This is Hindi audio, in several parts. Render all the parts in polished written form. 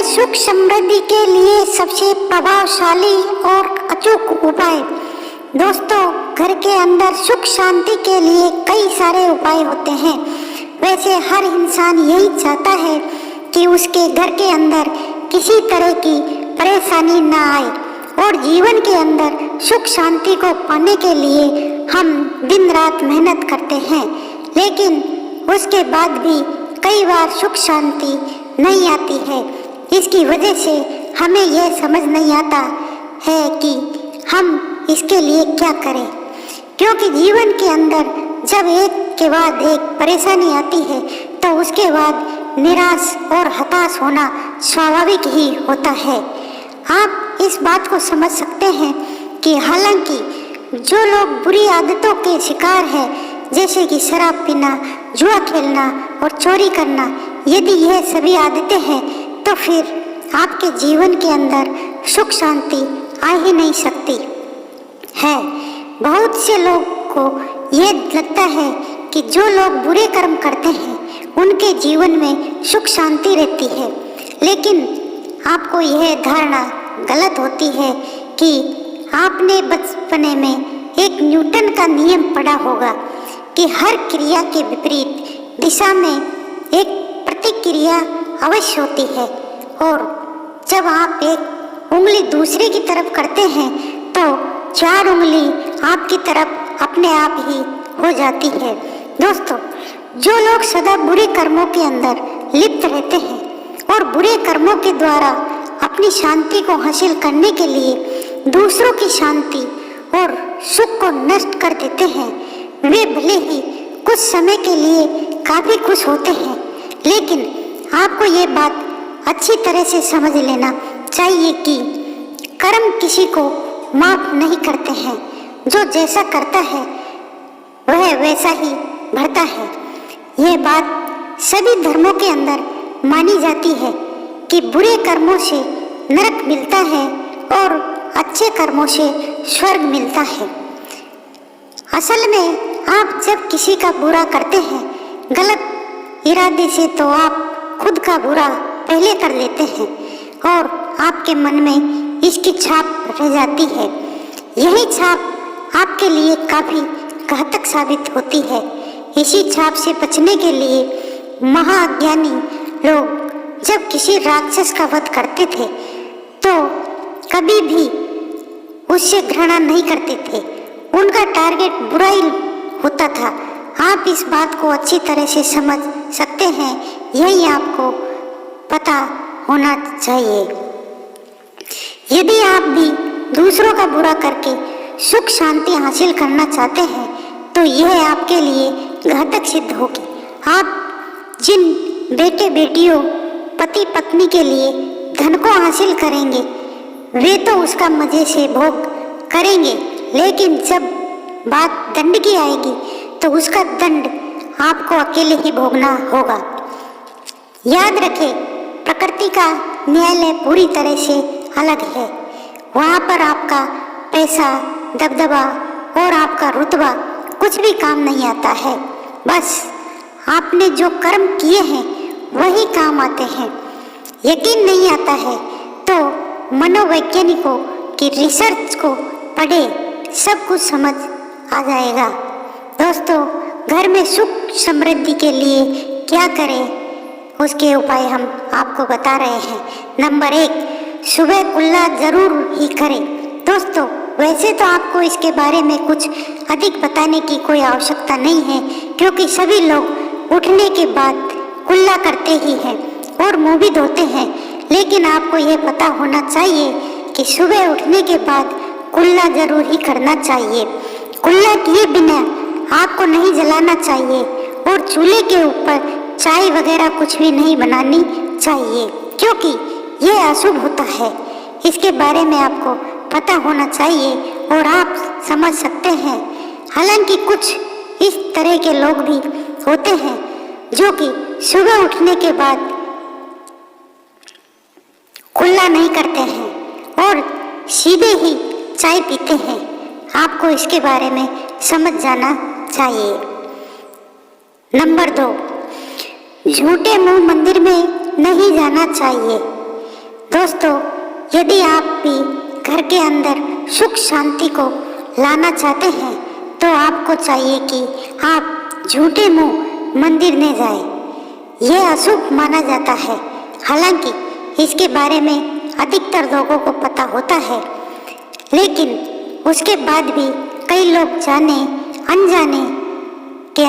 सुख समृद्धि के लिए सबसे प्रभावशाली और अचूक उपाय। दोस्तों, घर के अंदर सुख शांति के लिए कई सारे उपाय होते हैं। वैसे हर इंसान यही चाहता है कि उसके घर के अंदर किसी तरह की परेशानी ना आए और जीवन के अंदर सुख शांति को पाने के लिए हम दिन रात मेहनत करते हैं, लेकिन उसके बाद भी कई बार सुख शांति नहीं आती है। इसकी वजह से हमें यह समझ नहीं आता है कि हम इसके लिए क्या करें, क्योंकि जीवन के अंदर जब एक के बाद एक परेशानी आती है तो उसके बाद निराश और हताश होना स्वाभाविक ही होता है। आप इस बात को समझ सकते हैं कि हालांकि जो लोग बुरी आदतों के शिकार हैं, जैसे कि शराब पीना, जुआ खेलना और चोरी करना, यदि यह सभी आदतें हैं तो फिर आपके जीवन के अंदर सुख शांति आ ही नहीं सकती है। बहुत से लोग को यह लगता है कि जो लोग बुरे कर्म करते हैं उनके जीवन में सुख शांति रहती है, लेकिन आपको यह धारणा गलत होती है कि आपने बचपने में एक न्यूटन का नियम पढ़ा होगा कि हर क्रिया के विपरीत दिशा में एक प्रतिक्रिया अवश्य होती है, और जब आप एक उंगली दूसरे की तरफ करते हैं तो 4 उंगली आपकी तरफ अपने आप ही हो जाती है। दोस्तों, जो लोग सदा बुरे कर्मों के अंदर लिप्त रहते हैं और बुरे कर्मों के द्वारा अपनी शांति को हासिल करने के लिए दूसरों की शांति और सुख को नष्ट कर देते हैं, वे भले ही कुछ समय के लिए काफी खुश होते हैं, लेकिन आपको ये बात अच्छी तरह से समझ लेना चाहिए कि कर्म किसी को माफ नहीं करते हैं। जो जैसा करता है वह वैसा ही भरता है। यह बात सभी धर्मों के अंदर मानी जाती है कि बुरे कर्मों से नरक मिलता है और अच्छे कर्मों से स्वर्ग मिलता है। असल में आप जब किसी का बुरा करते हैं गलत इरादे से, तो आप खुद का बुरा पहले कर लेते हैं और आपके मन में इसकी छाप रह जाती है। यही छाप आपके लिए काफी घातक साबित होती है। इसी छाप से बचने के लिए महाज्ञानी लोग जब किसी राक्षस का वध करते थे तो कभी भी उससे घृणा नहीं करते थे। उनका टारगेट बुराई होता था। आप इस बात को अच्छी तरह से समझ सकते हैं, यही आपको पता होना चाहिए। यदि आप भी दूसरों का बुरा करके सुख शांति हासिल करना चाहते हैं तो यह आपके लिए घातक सिद्ध होगी। आप जिन बेटे बेटियों, पति पत्नी के लिए धन को हासिल करेंगे वे तो उसका मजे से भोग करेंगे, लेकिन जब बात दंड की आएगी तो उसका दंड आपको अकेले ही भोगना होगा। याद रखें, प्रकृति का न्यायालय पूरी तरह से अलग है। वहाँ पर आपका पैसा, दबदबा और आपका रुतबा कुछ भी काम नहीं आता है। बस आपने जो कर्म किए हैं वही काम आते हैं। यकीन नहीं आता है तो मनोवैज्ञानिकों की रिसर्च को पढ़े, सब कुछ समझ आ जाएगा। दोस्तों, घर में सुख समृद्धि के लिए क्या करें उसके उपाय हम आपको बता रहे हैं। नंबर 1, सुबह कुल्ला जरूर ही करें। दोस्तों, वैसे तो आपको इसके बारे में कुछ अधिक बताने की कोई आवश्यकता नहीं है, क्योंकि सभी लोग उठने के बाद कुल्ला करते ही हैं और मुंह भी धोते हैं, लेकिन आपको यह पता होना चाहिए कि सुबह उठने के बाद कुल्ला जरूर ही करना चाहिए। कुल्ला किए बिना आग को नहीं जलाना चाहिए और चूल्हे के ऊपर चाय वगैरह कुछ भी नहीं बनानी चाहिए, क्योंकि यह अशुभ होता है। इसके बारे में आपको पता होना चाहिए और आप समझ सकते हैं। हालांकि कुछ इस तरह के लोग भी होते हैं जो कि सुबह उठने के बाद कुल्ला नहीं करते हैं और सीधे ही चाय पीते हैं। आपको इसके बारे में समझ जाना चाहिए। नंबर 2, झूठे मुंह मंदिर में नहीं जाना चाहिए। दोस्तों, यदि आप भी घर के अंदर सुख शांति को लाना चाहते हैं तो आपको चाहिए कि आप झूठे मुंह मंदिर न जाएं। यह अशुभ माना जाता है। हालांकि इसके बारे में अधिकतर लोगों को पता होता है, लेकिन उसके बाद भी कई लोग जाने अनजाने के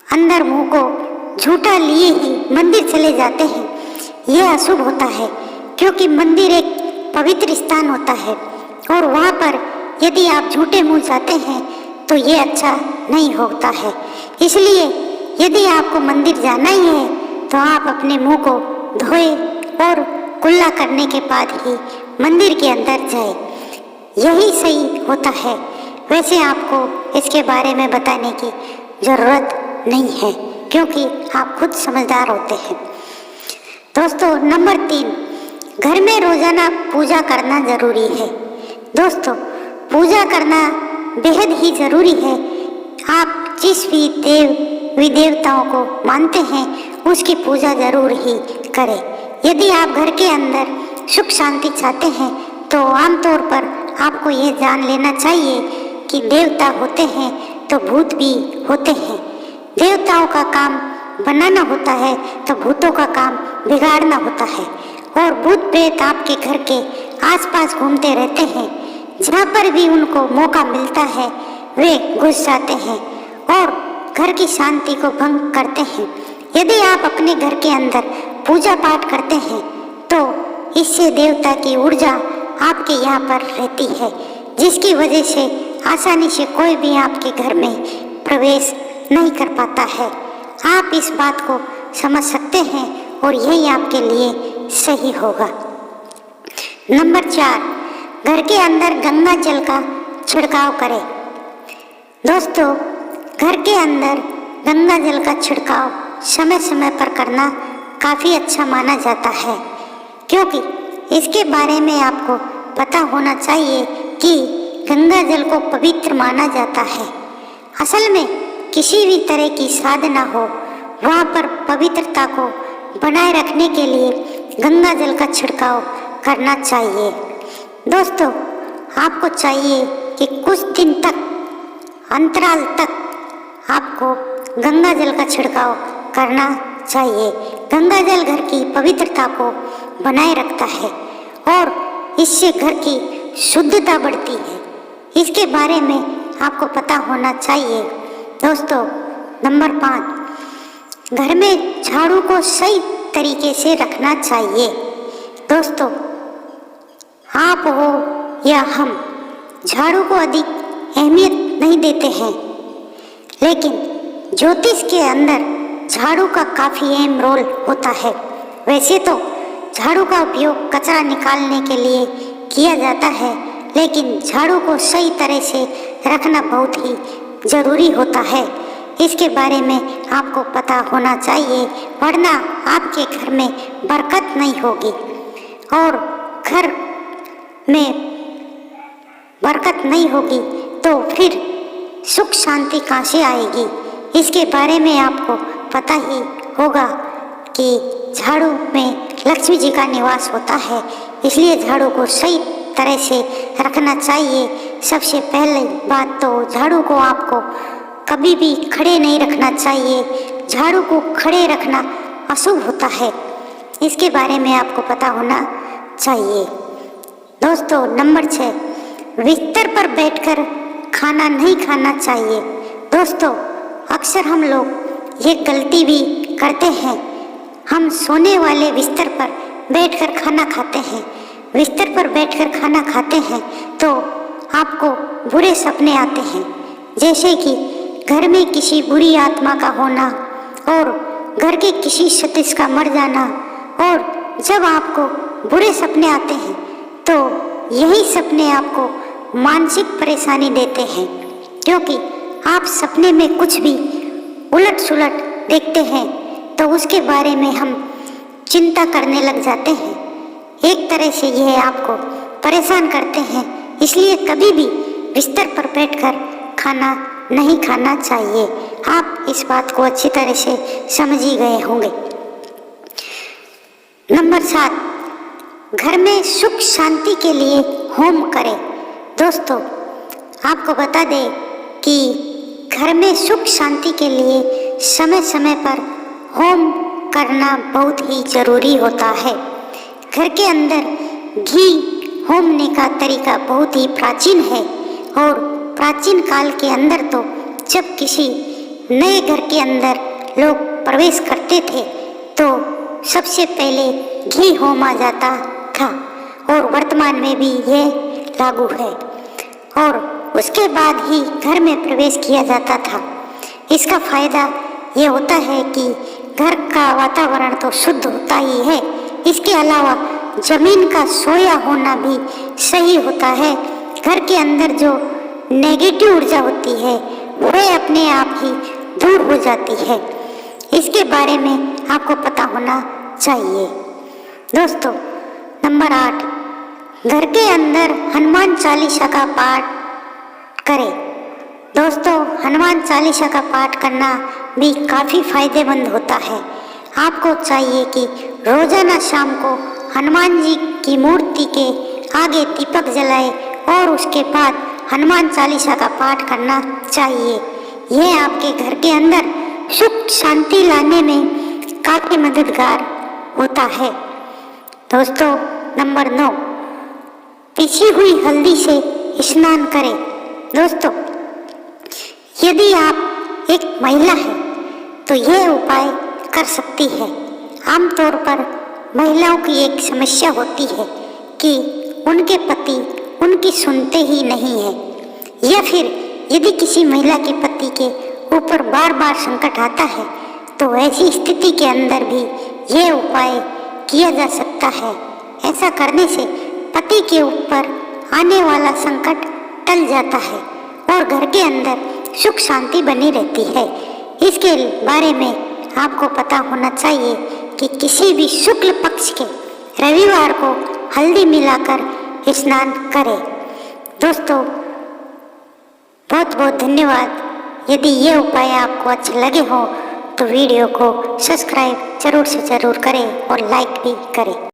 अंदर मुंह को झूठा लिए ही मंदिर चले जाते हैं। यह अशुभ होता है, क्योंकि मंदिर एक पवित्र स्थान होता है और वहाँ पर यदि आप झूठे मुंह जाते हैं तो ये अच्छा नहीं होता है। इसलिए यदि आपको मंदिर जाना ही है तो आप अपने मुंह को धोए और कुल्ला करने के बाद ही मंदिर के अंदर जाए। यही सही होता है। वैसे आपको इसके बारे में बताने की ज़रूरत नहीं है, क्योंकि आप खुद समझदार होते हैं। दोस्तों, नंबर 3, घर में रोजाना पूजा करना जरूरी है। दोस्तों, पूजा करना बेहद ही जरूरी है। आप जिस भी देवताओं को मानते हैं उसकी पूजा जरूर ही करें। यदि आप घर के अंदर सुख शांति चाहते हैं तो आमतौर पर आपको ये जान लेना चाहिए कि देवता होते हैं तो भूत भी होते हैं। देवताओं का काम बनाना होता है तो भूतों का काम बिगाड़ना होता है, और भूत प्रेत आपके घर के आसपास घूमते रहते हैं। जहाँ पर भी उनको मौका मिलता है वे घुस जाते हैं और घर की शांति को भंग करते हैं। यदि आप अपने घर के अंदर पूजा पाठ करते हैं तो इससे देवता की ऊर्जा आपके यहाँ पर रहती है, जिसकी वजह से आसानी से कोई भी आपके घर में प्रवेश नहीं कर पाता है। आप इस बात को समझ सकते हैं और यही आपके लिए सही होगा। नंबर 4, घर के अंदर गंगा जल का छिड़काव करें। दोस्तों, घर के अंदर गंगा जल का छिड़काव समय समय पर करना काफ़ी अच्छा माना जाता है, क्योंकि इसके बारे में आपको पता होना चाहिए कि गंगा जल को पवित्र माना जाता है। असल में किसी भी तरह की साधना हो, वहाँ पर पवित्रता को बनाए रखने के लिए गंगा जल का छिड़काव करना चाहिए। दोस्तों, आपको चाहिए कि कुछ दिन तक अंतराल तक आपको गंगा जल का छिड़काव करना चाहिए। गंगा जल घर की पवित्रता को बनाए रखता है और इससे घर की शुद्धता बढ़ती है। इसके बारे में आपको पता होना चाहिए। दोस्तों, नंबर 5, घर में झाड़ू को सही तरीके से रखना चाहिए। दोस्तों, आप हो या हम झाड़ू को अधिक अहमियत नहीं देते हैं, लेकिन ज्योतिष के अंदर झाड़ू का काफ़ी अहम रोल होता है। वैसे तो झाड़ू का उपयोग कचरा निकालने के लिए किया जाता है, लेकिन झाड़ू को सही तरह से रखना बहुत ही ज़रूरी होता है। इसके बारे में आपको पता होना चाहिए, वरना आपके घर में बरकत नहीं होगी और घर में बरकत नहीं होगी तो फिर सुख शांति कहाँ से आएगी। इसके बारे में आपको पता ही होगा कि झाड़ू में लक्ष्मी जी का निवास होता है, इसलिए झाड़ू को सही तरह से रखना चाहिए। सबसे पहले बात तो झाड़ू को आपको कभी भी खड़े नहीं रखना चाहिए। झाड़ू को खड़े रखना अशुभ होता है, इसके बारे में आपको पता होना चाहिए। दोस्तों, नंबर 6, बिस्तर पर बैठकर खाना नहीं खाना चाहिए। दोस्तों, अक्सर हम लोग ये गलती भी करते हैं। हम सोने वाले बिस्तर पर बैठकर खाना खाते हैं। बिस्तर पर बैठकर खाना खाते हैं तो आपको बुरे सपने आते हैं, जैसे कि घर में किसी बुरी आत्मा का होना और घर के किसी सदस्य का मर जाना। और जब आपको बुरे सपने आते हैं तो यही सपने आपको मानसिक परेशानी देते हैं, क्योंकि आप सपने में कुछ भी उलट सुलट देखते हैं तो उसके बारे में हम चिंता करने लग जाते हैं। एक तरह से यह आपको परेशान करते हैं, इसलिए कभी भी बिस्तर पर बैठकर खाना नहीं खाना चाहिए। आप इस बात को अच्छी तरह से समझ ही गए होंगे। नंबर 7, घर में सुख शांति के लिए होम करें। दोस्तों, आपको बता दें कि घर में सुख शांति के लिए समय समय पर होम करना बहुत ही जरूरी होता है। घर के अंदर घी होमने का तरीका बहुत ही प्राचीन है और प्राचीन काल के अंदर तो जब किसी नए घर के अंदर लोग प्रवेश करते थे तो सबसे पहले घी होमा जाता था और वर्तमान में भी ये लागू है और उसके बाद ही घर में प्रवेश किया जाता था। इसका फायदा ये होता है कि घर का वातावरण तो शुद्ध होता ही है, इसके अलावा जमीन का सोया होना भी सही होता है। घर के अंदर जो नेगेटिव ऊर्जा होती है वह अपने आप ही दूर हो जाती है। इसके बारे में आपको पता होना चाहिए। दोस्तों, नंबर 8, घर के अंदर हनुमान चालीसा का पाठ करें। दोस्तों, हनुमान चालीसा का पाठ करना भी काफ़ी फायदेमंद होता है। आपको चाहिए कि रोजाना शाम को हनुमान जी की मूर्ति के आगे दीपक जलाए और उसके बाद हनुमान चालीसा का पाठ करना चाहिए। यह आपके घर के अंदर सुख शांति लाने में काफ़ी मददगार होता है। दोस्तों, नंबर 9, पिसी हुई हल्दी से स्नान करें। दोस्तों, यदि आप एक महिला हैं तो यह उपाय कर सकती है। आमतौर पर महिलाओं की एक समस्या होती है कि उनके पति उनकी सुनते ही नहीं है, या फिर यदि किसी महिला के पति के ऊपर बार बार संकट आता है तो ऐसी स्थिति के अंदर भी यह उपाय किया जा सकता है। ऐसा करने से पति के ऊपर आने वाला संकट टल जाता है और घर के अंदर सुख शांति बनी रहती है। इसके बारे में आपको पता होना चाहिए कि किसी भी शुक्ल पक्ष के रविवार को हल्दी मिलाकर स्नान करें। दोस्तों, बहुत बहुत धन्यवाद। यदि ये उपाय आपको अच्छे लगे हो तो वीडियो को सब्सक्राइब जरूर से जरूर करें और लाइक भी करें।